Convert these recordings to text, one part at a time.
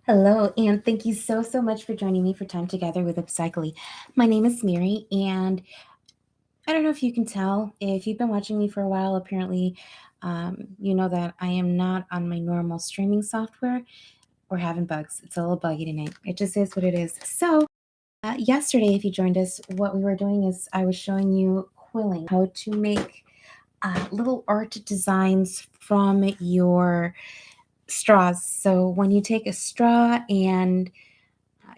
Hello, and thank you so much for joining me for Time Together with Upsychelly. My name is Mary, and I don't know if you can tell, if you've been watching me for a while, apparently, you know that I am not on my normal streaming software. We're having bugs. It's a little buggy tonight. It just is what it is. So, yesterday, if you joined us, what we were doing is I was showing you quilling, how to make little art designs from your straws. So, when you take a straw and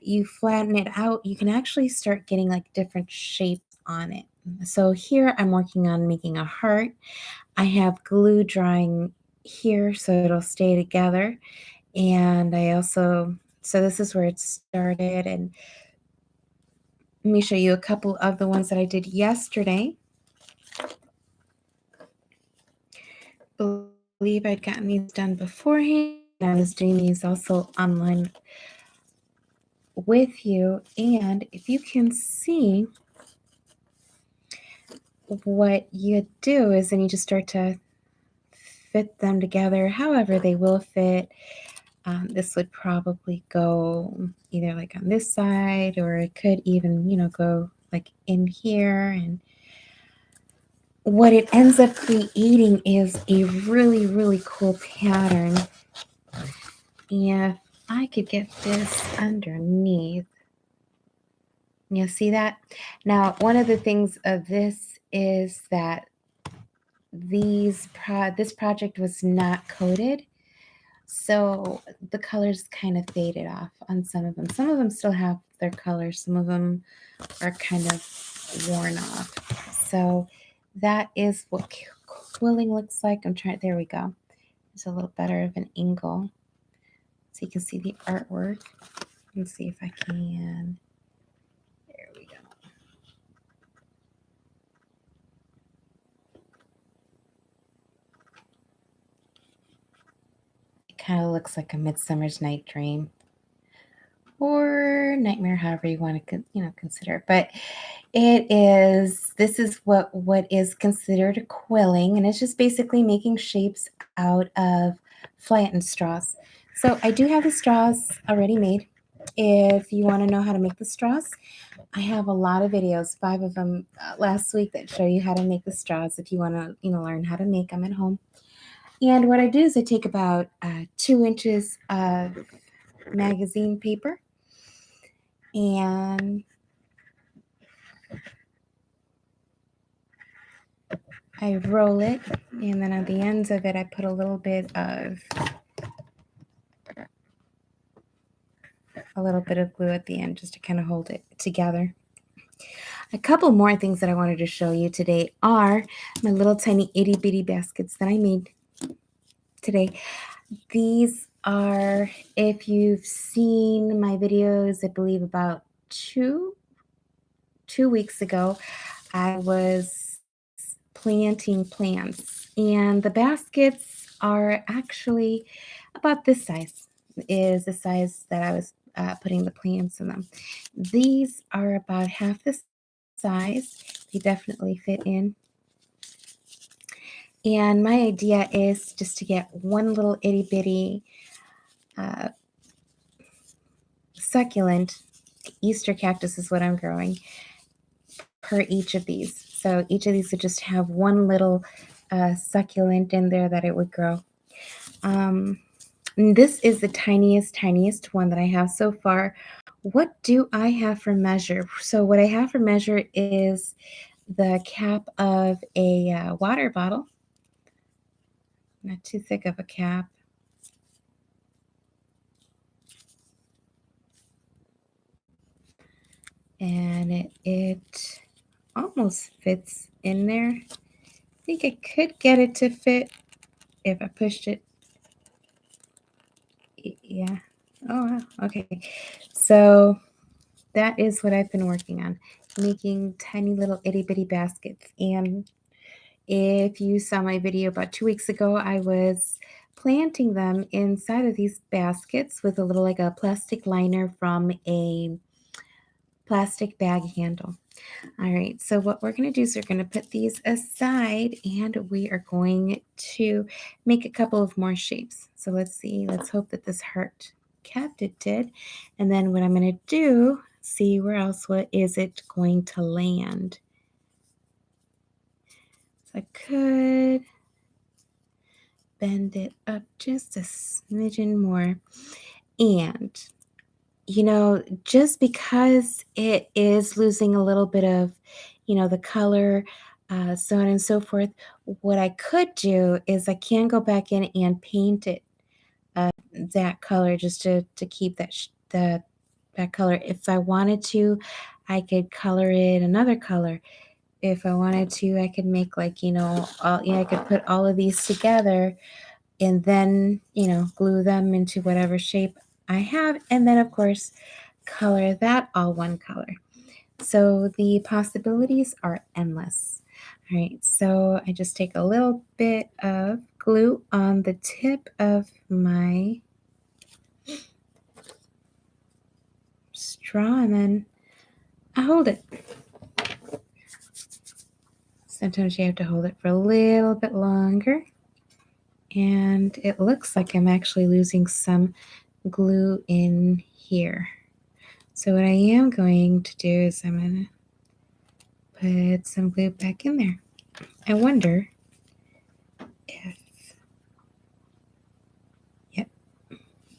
you flatten it out, you can actually start getting like different shapes on it. So here I'm working on making a heart. I have glue drying here so it'll stay together. And I also, so this is where it started. And let me show you a couple of the ones that I did yesterday. I believe I'd gotten these done beforehand. I was doing these also online with you. And if you can see, what you do is then you just start to fit them together however they will fit. This would probably go either like on this side, or it could even, go like in here. And what it ends up creating is a really cool pattern. If I could get this underneath, you see that? Now, one of the things of this is that this project was not coated, so the colors kind of faded off on some of them. Some of them still have their colors, some of them are kind of worn off. So that is what quilling looks like. There we go. It's a little better of an angle so you can see the artwork. Let's see if I can. There we go. It kind of looks like a Midsummer's Night Dream or Nightmare, however you want to consider. But this is what is considered a quilling, and it's just basically making shapes out of flattened straws. So I do have the straws already made. If you want to know how to make the straws, I have a lot of videos, 5 of them last week, that show you how to make the straws if you want to learn how to make them at home. And what I do is I take about 2 inches of magazine paper, and I roll it, and then at the ends of it I put a little bit of glue at the end, just to kind of hold it together. A couple more things that I wanted to show you today are my little tiny itty bitty baskets that I made today. These are, if you've seen my videos, I believe about two weeks ago, I was planting plants, and the baskets are actually about this size, is the size that I was putting the plants in them. These are about half the size. They definitely fit in. And my idea is just to get one little itty bitty uh, succulent. Easter cactus is what I'm growing per each of these. So each of these would just have one little succulent in there that it would grow. This is the tiniest one that I have so far. What do I have for measure? So what I have for measure is the cap of a water bottle. Not too thick of a cap. And it almost fits in there. I think I could get it to fit if I pushed it. Yeah. Oh, wow. Okay. So that is what I've been working on, making tiny little itty bitty baskets. And if you saw my video about 2 weeks ago, I was planting them inside of these baskets with a little, like a plastic liner from a plastic bag handle. All right, so what we're going to do is we're going to put these aside, and we are going to make a couple of more shapes. So let's see, let's hope that this heart kept, it did. And then what I'm going to do, see where else, what is it going to land? So I could bend it up just a smidgen more. And, just because it is losing a little bit of, the color, so on and so forth, what I could do is I can go back in and paint it that color just to keep that color. If I wanted to, I could color it another color. If I wanted to, I could make like, I could put all of these together and then, glue them into whatever shape I have. And then, of course, color that all one color. So the possibilities are endless. All right, so I just take a little bit of glue on the tip of my straw and then I hold it. Sometimes you have to hold it for a little bit longer. And it looks like I'm actually losing some glue in here. So what I am going to do is I'm going to put some glue back in there. I wonder if, yep,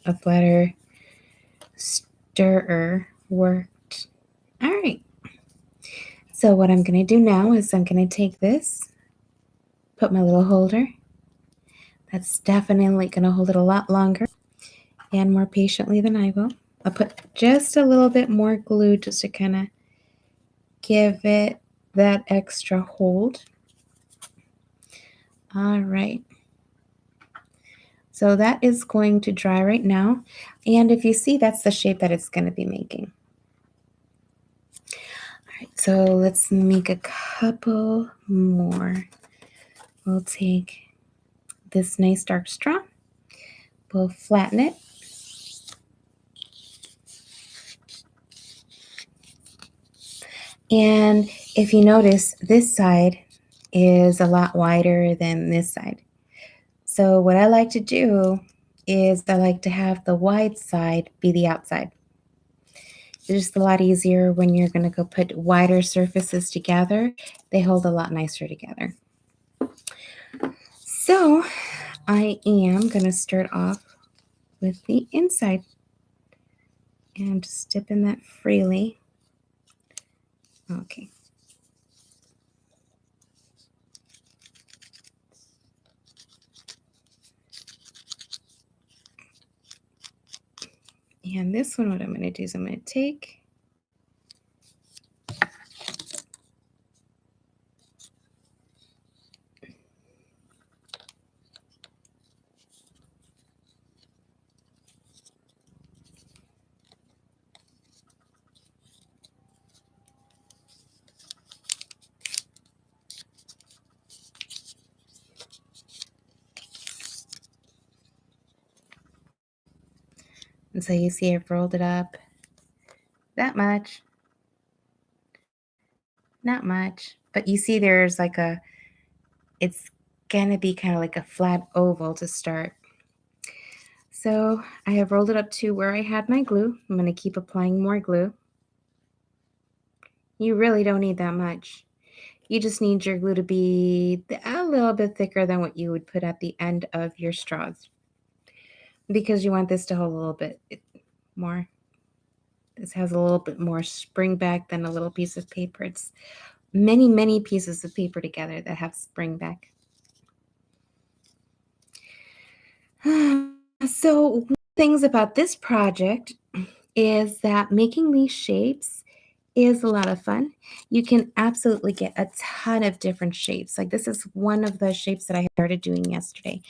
a flatter stirrer worked. All right. So what I'm going to do now is I'm going to take this, put my little holder. That's definitely going to hold it a lot longer and more patiently than I will. I'll put just a little bit more glue just to kind of give it that extra hold. All right. So that is going to dry right now. And if you see, that's the shape that it's going to be making. All right, so let's make a couple more. We'll take this nice dark straw. We'll flatten it. And if you notice, this side is a lot wider than this side. So what I like to do is I like to have the wide side be the outside. It's just a lot easier when you're going to go put wider surfaces together. They hold a lot nicer together. So I am going to start off with the inside and just dip in that freely. Okay. And this one, what I'm going to do is I'm going to take and so you see I've rolled it up that much, not much, but you see there's like it's going to be kind of like a flat oval to start. So I have rolled it up to where I had my glue. I'm going to keep applying more glue. You really don't need that much. You just need your glue to be a little bit thicker than what you would put at the end of your straws, because you want this to hold a little bit more. This has a little bit more spring back than a little piece of paper. It's many, many pieces of paper together that have spring back. So things about this project is that making these shapes is a lot of fun. You can absolutely get a ton of different shapes. Like this is one of the shapes that I started doing yesterday.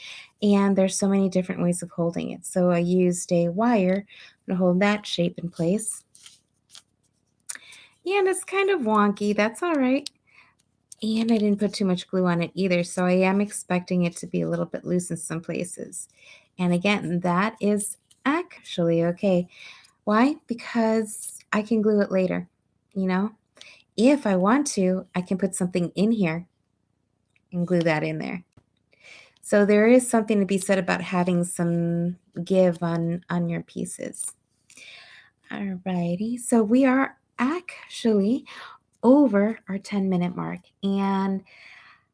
And there's so many different ways of holding it. So I used a wire to hold that shape in place. And it's kind of wonky. That's all right. And I didn't put too much glue on it either. So I am expecting it to be a little bit loose in some places. And again, that is actually okay. Why? Because I can glue it later, If I want to, I can put something in here and glue that in there. So there is something to be said about having some give on your pieces. Alrighty, so we are actually over our 10-minute mark, and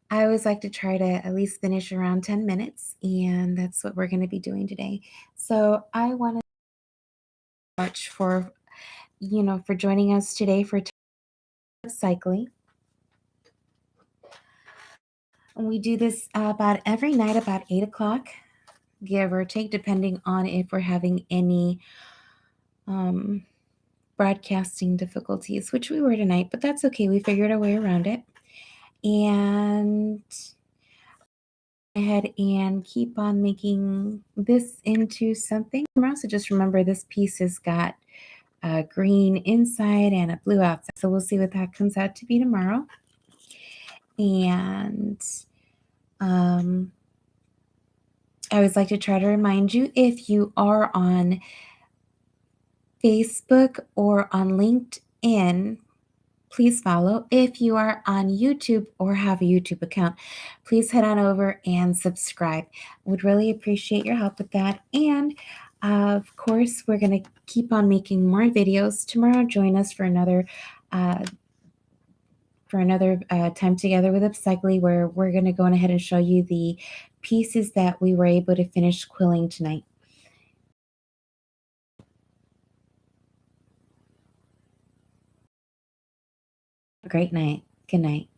I always like to try to at least finish around 10 minutes, and that's what we're going to be doing today. So I want to much for for joining us today for cycling. And we do this about every night about 8 o'clock, give or take, depending on if we're having any um, broadcasting difficulties, which we were tonight, but that's okay. We figured our way around it. And ahead and keep on making this into something. So just remember this piece has got a green inside and a blue outside. So we'll see what that comes out to be tomorrow. And I always like to try to remind you, if you are on Facebook or on LinkedIn, please follow. If you are on YouTube or have a YouTube account, please head on over and subscribe. Would really appreciate your help with that. And of course, we're going to keep on making more videos. Tomorrow, join us for another uh, time together with Upsychelly, where we're going to go on ahead and show you the pieces that we were able to finish quilling tonight. Great night. Good night.